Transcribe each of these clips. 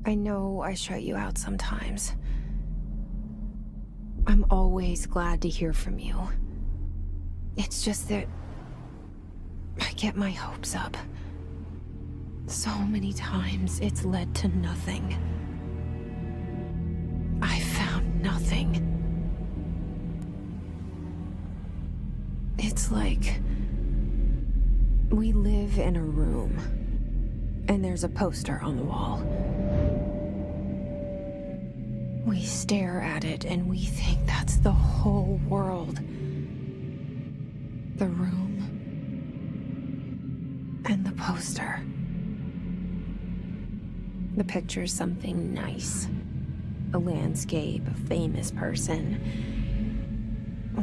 I know I shut you out sometimes. I'm always glad to hear from you. It's just that I get my hopes up. So many times it's led to nothing. I found nothing. It's like we live in a room, and there's a poster on the wall. We stare at it and we think that's the whole world. The room and the poster. The picture's something nice. A landscape, a famous person.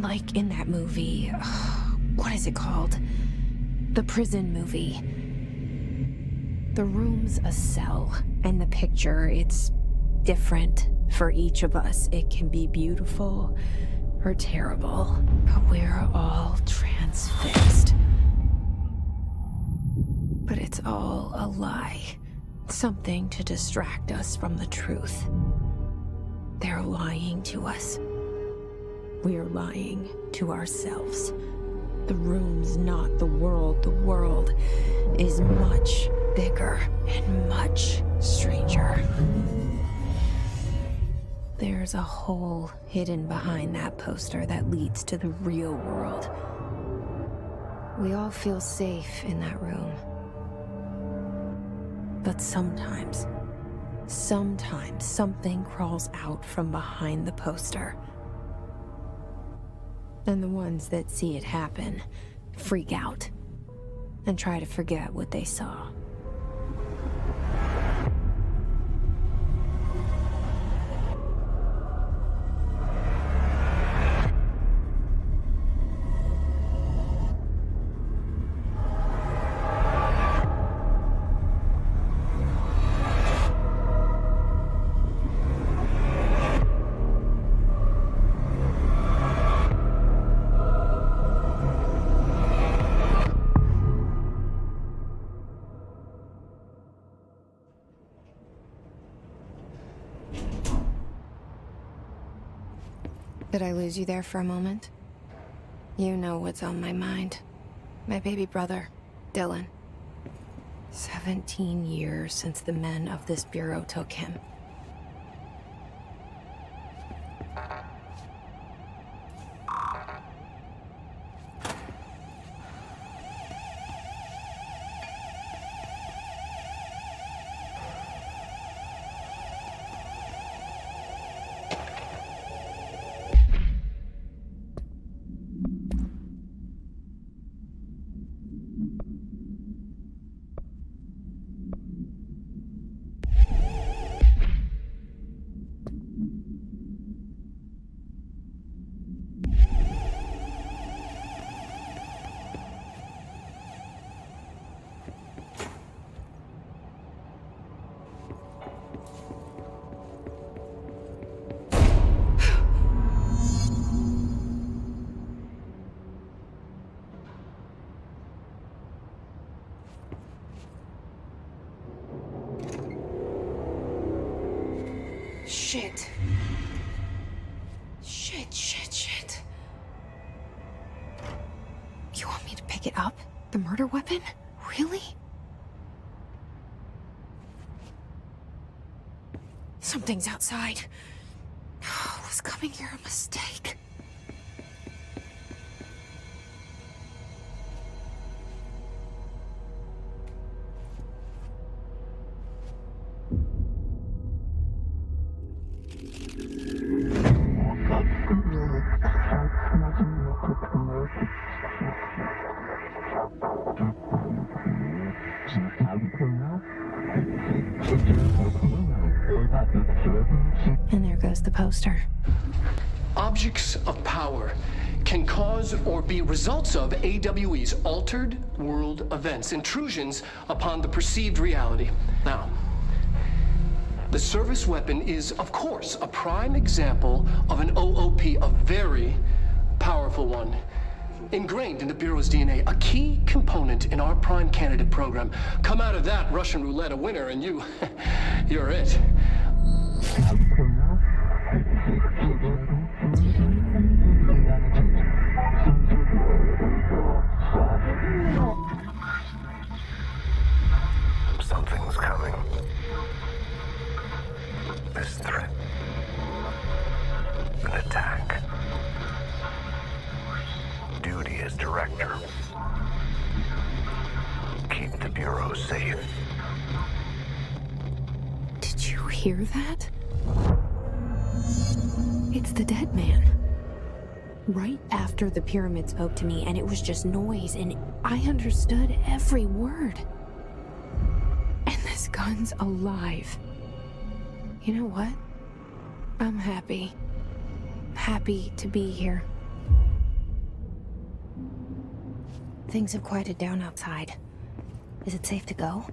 Like in that movie, what is it called? The prison movie. The room's a cell, and the picture, it's different for each of us. It can be beautiful or terrible, but we're all transfixed. But it's all a lie. Something to distract us from the truth. They're lying to us. We're lying to ourselves. The room's not the world. The world is much bigger and much stranger. There's a hole hidden behind that poster that leads to the real world. We all feel safe in that room. But sometimes something crawls out from behind the poster. And the ones that see it happen freak out and try to forget what they saw. Did I lose you there for a moment? You know what's on my mind. My baby brother, Dylan. 17 years since the men of this bureau took him. Shit. Shit. You want me to pick it up? The murder weapon? Really? Something's outside. Was coming here a mistake? And there goes the poster. Objects of power can cause or be results of AWE's altered world events, intrusions upon the perceived reality. Now, the service weapon is, of course, a prime example of an OOP, a very powerful one. ingrained in the Bureau's DNA, a key component in our prime candidate program. Come out of that Russian roulette a winner, and you're it. Something's coming. This threat. An attack. Duty as director. Keep the Bureau safe. Did you hear that? It's the dead man. Right after the pyramid spoke to me, and it was just noise, and I understood every word. And this gun's alive. You know what? I'm happy. Happy to be here. Things have quieted down outside. Is it safe to go?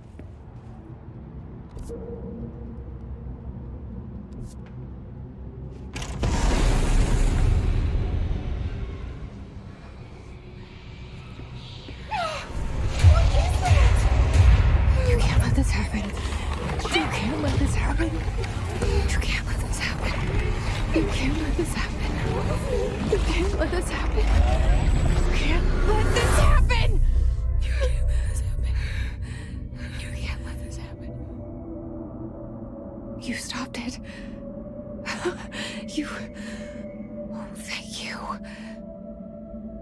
You can't let this happen. You can't let this happen. You can't let this happen. You can't let this happen. You can't let this happen. You can't let this happen. You can't let this happen. You can't let this happen. You stopped it. You... Oh, thank you.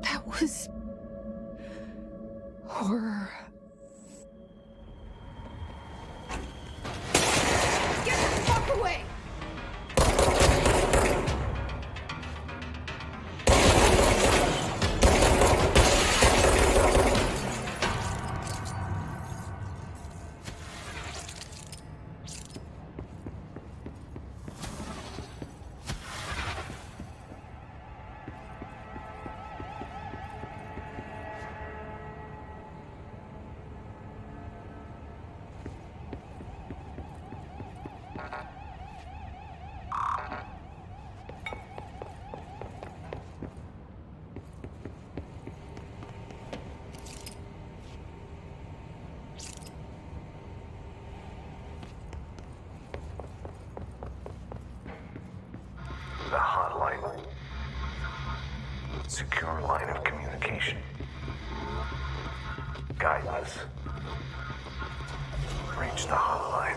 That was... horror. Get the fuck away! The hotline. Secure line of communication. Guidance. Reach the hotline.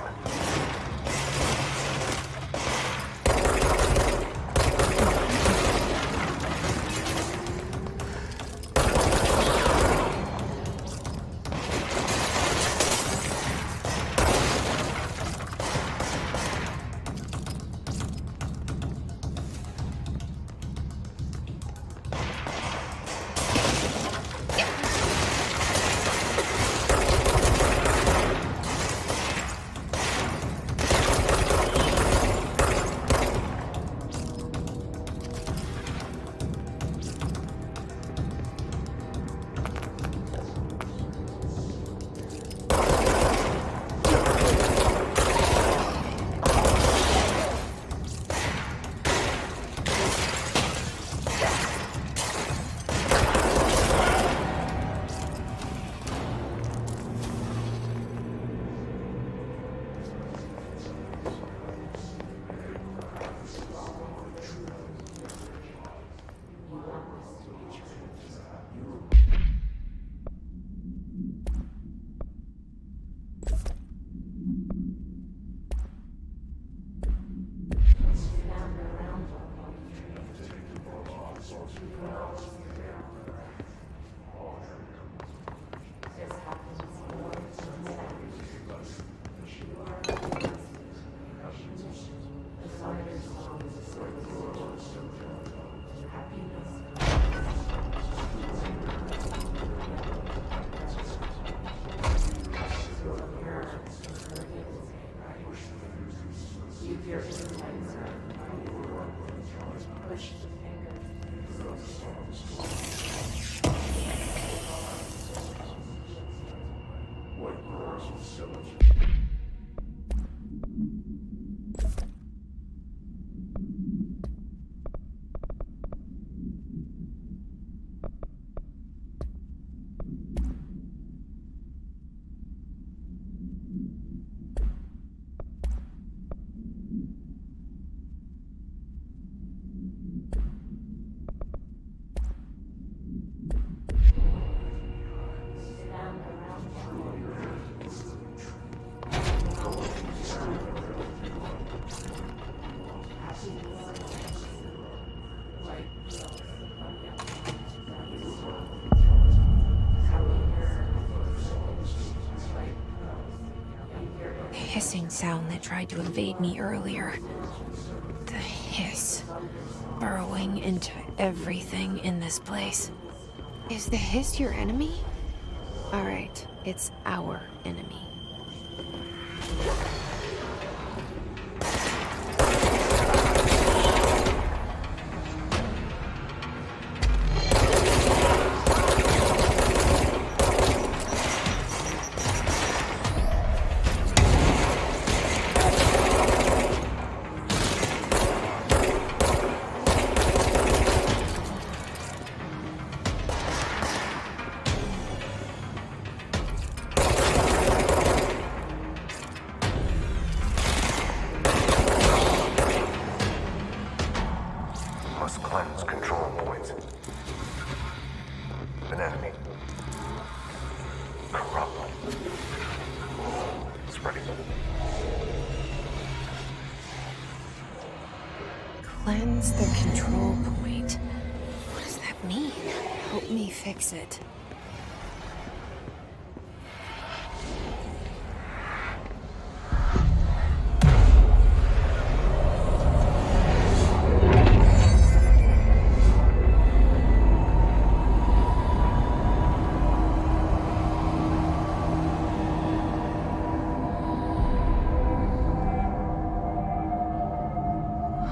tried to invade me earlier. The hiss burrowing into everything in this place. Is the hiss your enemy? All right, it's our enemy. Must cleanse control points. An enemy. Corrupt. Spreading. Cleanse the control point. What does that mean? Help me fix it.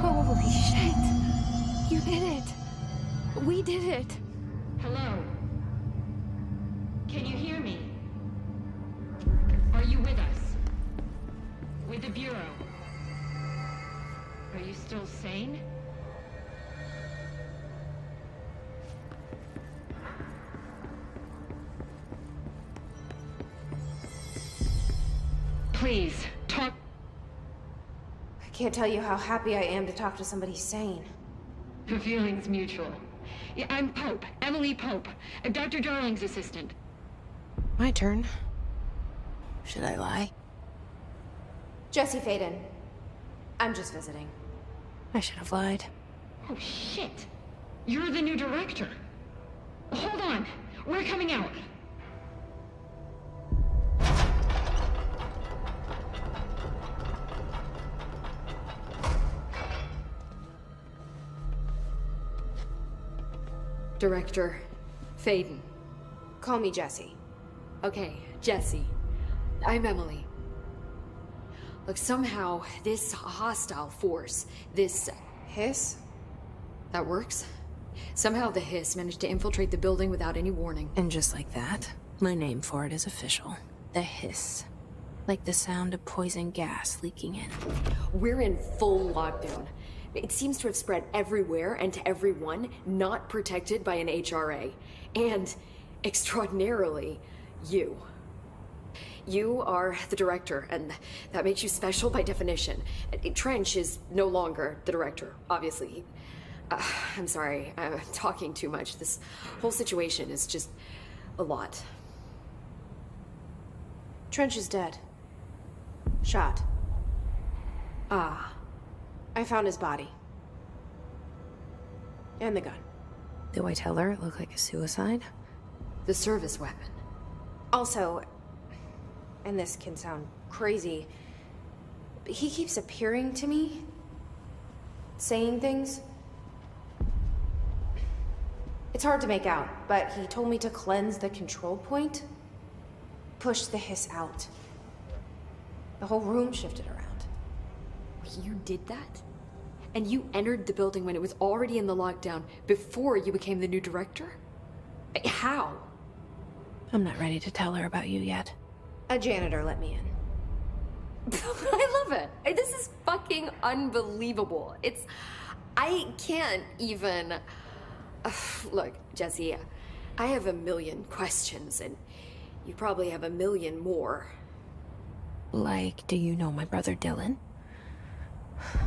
Holy shit! You did it! We did it! Hello? Can you hear me? Are you with us? With the Bureau? Are you still sane? Please, talk. I can't tell you how happy I am to talk to somebody sane. The feeling's mutual. Yeah, I'm Pope, Emily Pope, Dr. Darling's assistant. My turn. Should I lie? Jesse Faden. I'm just visiting. I should have lied. Oh, shit. You're the new director. Hold on. We're coming out. Director Faden. Call me Jesse. Okay, Jesse. I'm Emily. Look, somehow this hostile force, this... Hiss? that works? Somehow the hiss managed to infiltrate the building without any warning. And just like that, my name for it is official. The hiss. Like the sound of poison gas leaking in. We're in full lockdown. It seems to have spread everywhere and to everyone not protected by an HRA. And, extraordinarily, you. You are the director, and that makes you special by definition. Trench is no longer the director, obviously. I'm sorry, I'm talking too much. This whole situation is just a lot. Trench is dead. Shot. Ah. I found his body. And the gun. Do I tell her it looked like a suicide? The service weapon. Also, and this can sound crazy, but he keeps appearing to me. Saying things. It's hard to make out, but he told me to cleanse the control point. Push the hiss out. The whole room shifted around. You did that? And you entered the building when it was already in the lockdown before you became the new director? How? I'm not ready to tell her about you yet. A janitor let me in. I love it. This is fucking unbelievable. I can't even... Look, Jesse, I have a million questions, and you probably have a million more. Like, do you know my brother Dylan?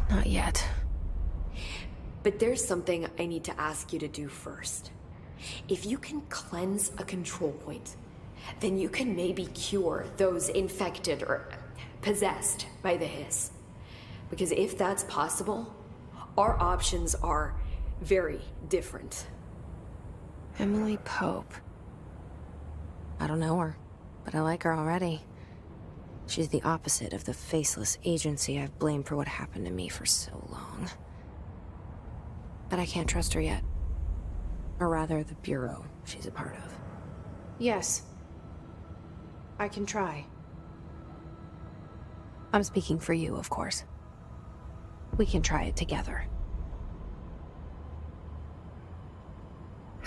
Not yet. But there's something I need to ask you to do first. If you can cleanse a control point, then you can maybe cure those infected or possessed by the hiss. Because if that's possible, our options are very different. Emily Pope. I don't know her, but I like her already. She's the opposite of the faceless agency I've blamed for what happened to me for so long. But I can't trust her yet. Or rather, the Bureau she's a part of. Yes. I can try. I'm speaking for you, of course. We can try it together.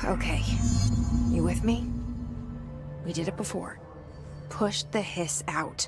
Okay. You with me? We did it before. Push the hiss out.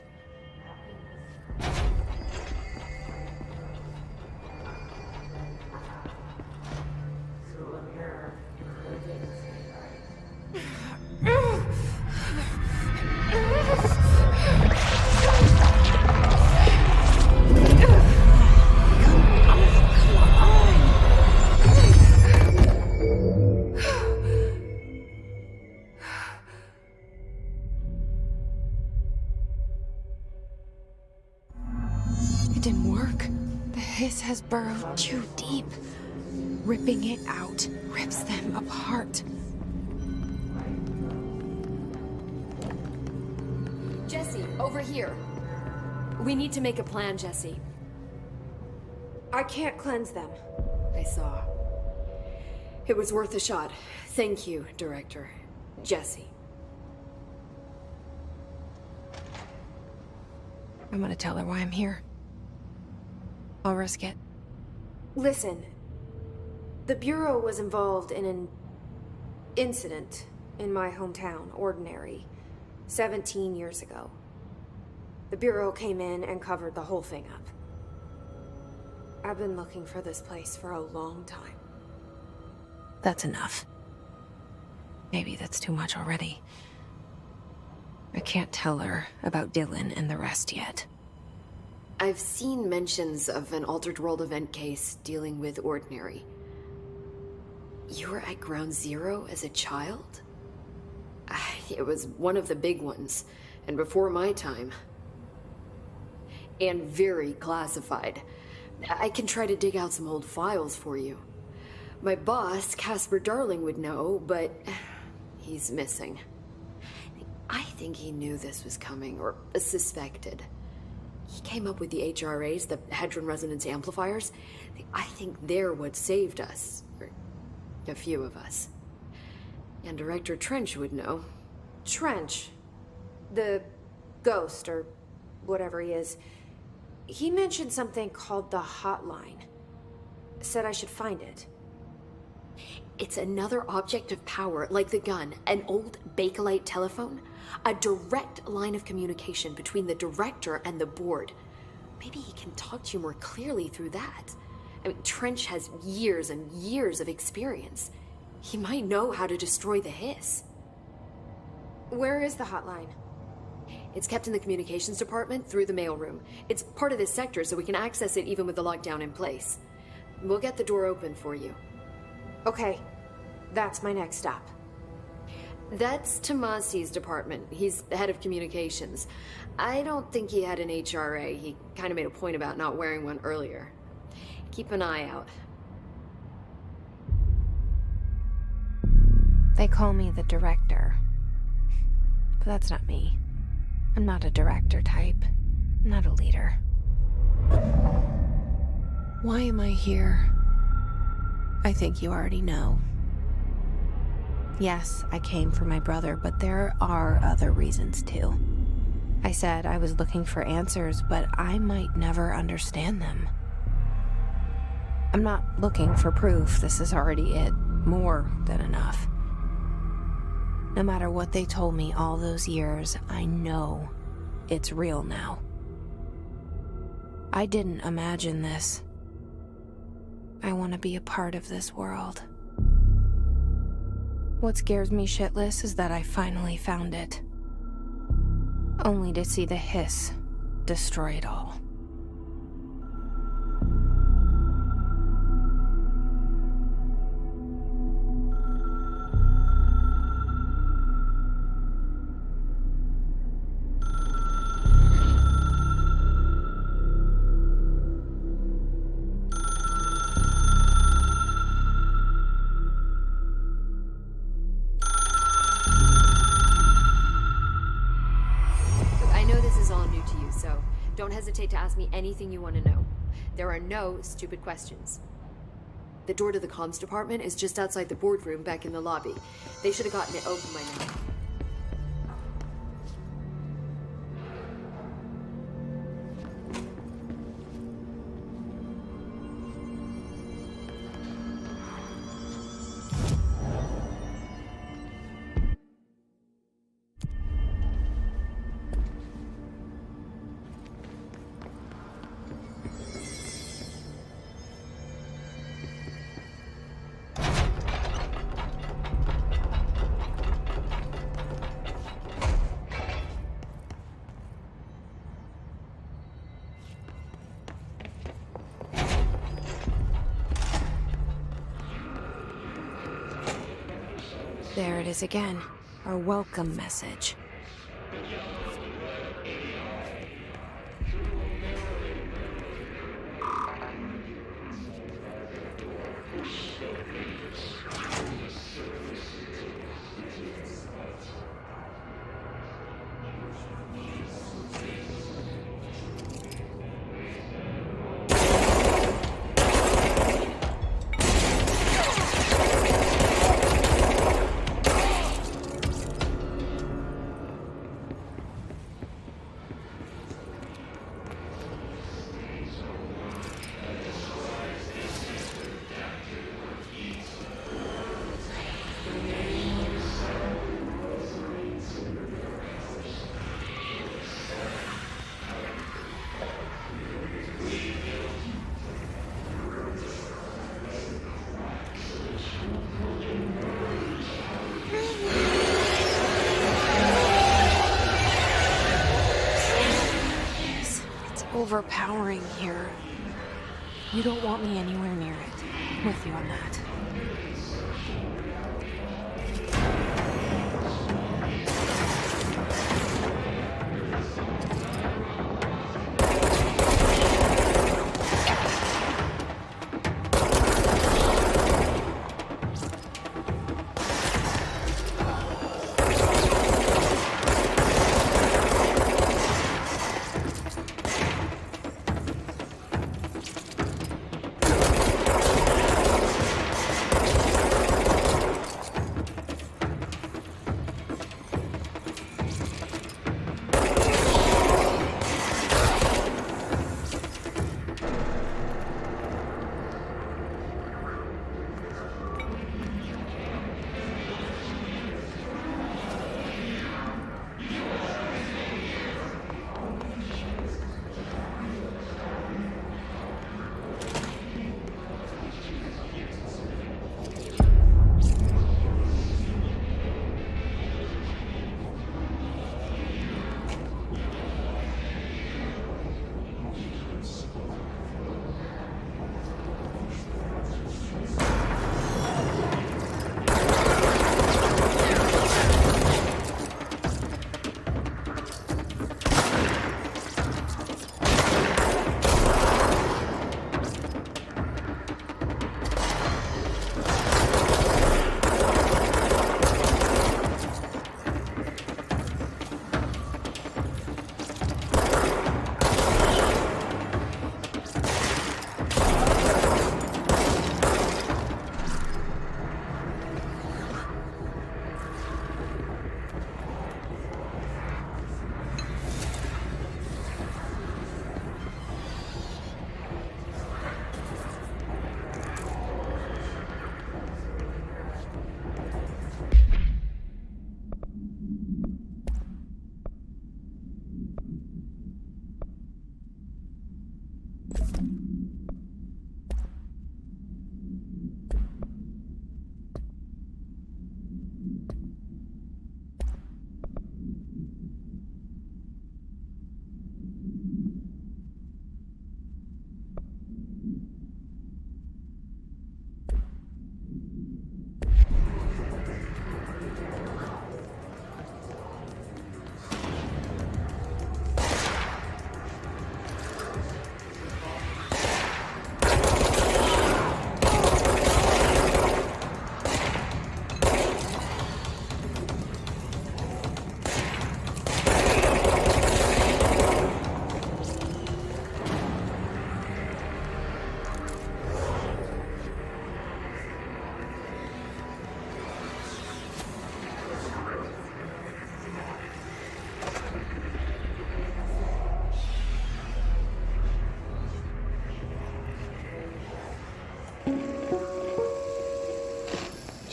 It didn't work. The hiss has burrowed too deep. Ripping it out rips them apart. Jesse, over here. We need to make a plan, Jesse. I can't cleanse them. I saw. It was worth a shot. Thank you, Director. Jesse. I'm gonna tell her why I'm here. I'll risk it. Listen. The Bureau was involved in an incident in my hometown, Ordinary, 17 years ago. The Bureau came in and covered the whole thing up. I've been looking for this place for a long time. That's enough. Maybe that's too much already. I can't tell her about Dylan and the rest yet. I've seen mentions of an Altered World event case dealing with Ordinary. You were at Ground Zero as a child? It was one of the big ones, and before my time. And very classified. I can try to dig out some old files for you. My boss, Casper Darling, would know, but he's missing. I think he knew this was coming, or suspected. He came up with the HRAs, the Hadron Resonance Amplifiers. I think they're what saved us. Or a few of us. And Director Trench would know. Trench, the ghost, or whatever he is, he mentioned something called the hotline. Said I should find it. It's another object of power, like the gun, an old Bakelite telephone. A direct line of communication between the director and the board. Maybe he can talk to you more clearly through that. I mean, Trench has years and years of experience. He might know how to destroy the hiss. Where is the hotline? It's kept in the communications department through the mailroom. It's part of this sector, so we can access it even with the lockdown in place. We'll get the door open for you. Okay, that's my next stop. That's Tomasi's department. He's the head of communications. I don't think he had an HRA. He kind of made a point about not wearing one earlier. Keep an eye out. They call me the director. But that's not me. I'm not a director type. I'm not a leader. Why am I here? I think you already know. Yes, I came for my brother, but there are other reasons too. I said I was looking for answers, but I might never understand them. I'm not looking for proof. This is already it. More than enough. No matter what they told me all those years, I know it's real now. I didn't imagine this. I want to be a part of this world. What scares me shitless is that I finally found it. Only to see the hiss destroy it all. Look, I know this is all new to you, hesitate to ask me anything you want to know. There are no stupid questions. The door to the comms department is just outside the boardroom back in the lobby. They should have gotten it open by now. There it is again. Our welcome message. Overpowering here. You don't want me anywhere near it. I'm with you on that.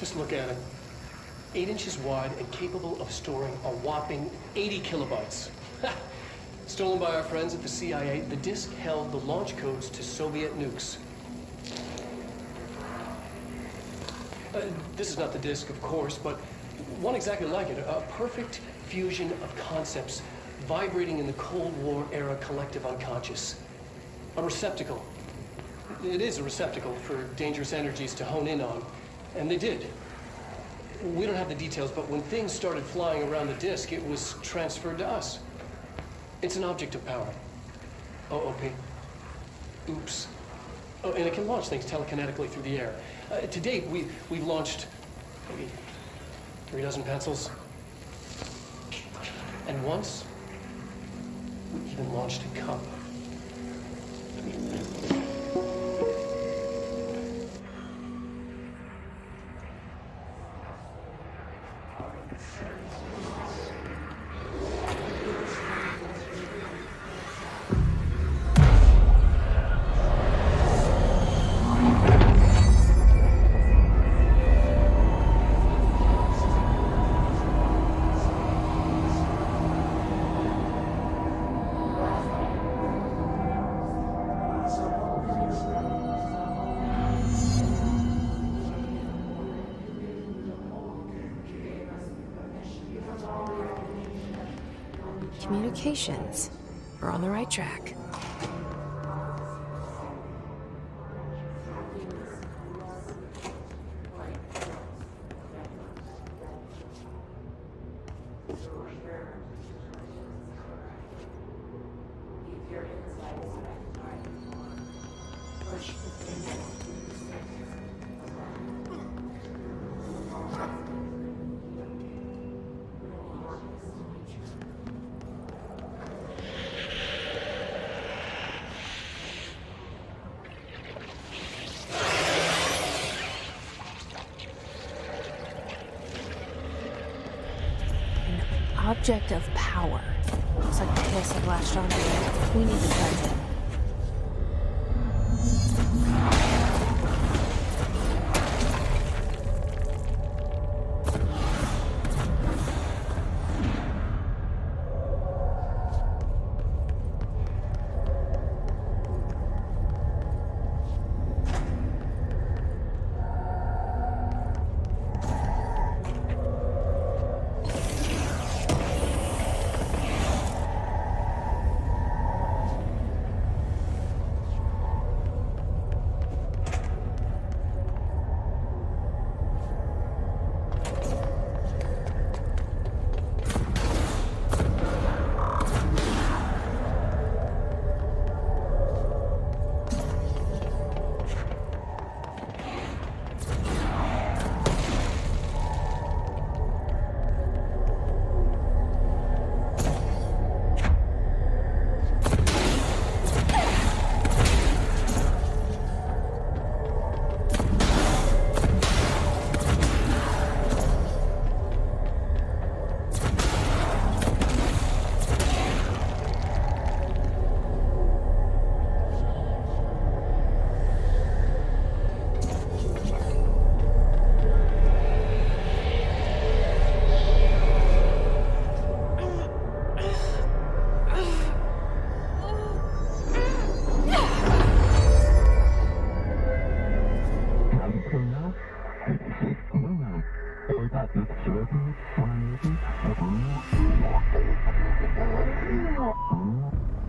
Just look at it. 8 inches wide and capable of storing a whopping 80 kilobytes. Stolen by our friends at the CIA, the disk held the launch codes to Soviet nukes. This is not the disk, of course, but one exactly like it. A perfect fusion of concepts vibrating in the Cold War era collective unconscious. A receptacle. It is a receptacle for dangerous energies to hone in on. And they did. We don't have the details, but when things started flying around the disk, it was transferred to us. It's an object of power. OOP. Oops. Oh, and it can launch things telekinetically through the air. To date, we've launched maybe 3 dozen pencils. And once, we even launched a cup. Communications. We're on the right track. Object of power. Looks like the hiss had latched onto it. We need to press it.